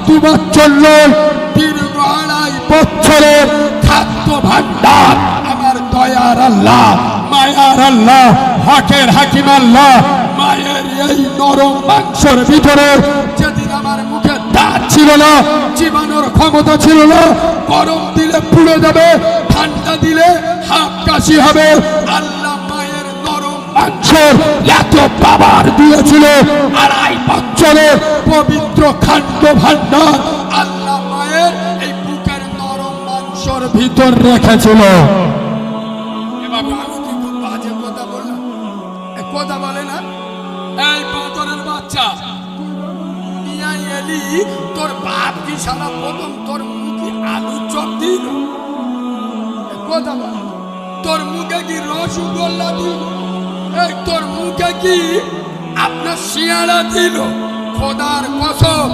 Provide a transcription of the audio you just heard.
2 বছর নয়, দীর্ঘ 2.5 বছরের খাদ্য ভান্ডার আমার দয়ার আল্লাহ, মায়ার আল্লাহ, হকের হাকিম আল্লাহ মায়ের এই নরম মাংসের ভিতরে যেদিন আমার মুখে দাঁত ছিল না, জীবানোর ক্ষমতা ছিল না, গরম দিলে পুড়ে যাবে, ঠান্ডা দিলে হাফ কাশি হবে, আল্লাহ মায়ের নরম মাংসের এত বাবার দিয়েছিল 2.5 বছরের পবিত্র খাদ্য ভান্ডার আল্লাহ মায়ের এই বুকের নরম মাংসের ভিতর রেখেছিল। বাবা আমি কি খুব বাজে কথা বললাম? কথা বলে না এই বাদরের বাচ্চা, নিয়ে এলি তোর বাপ কি সারা প্রথম তোর মুখে আলুর চপ দিল? কথা বল, তোর মুখে কি রসগোল্লা দিল? এই তোর মুখে কি আপনার শিয়াড়া দিল? খোদার কসম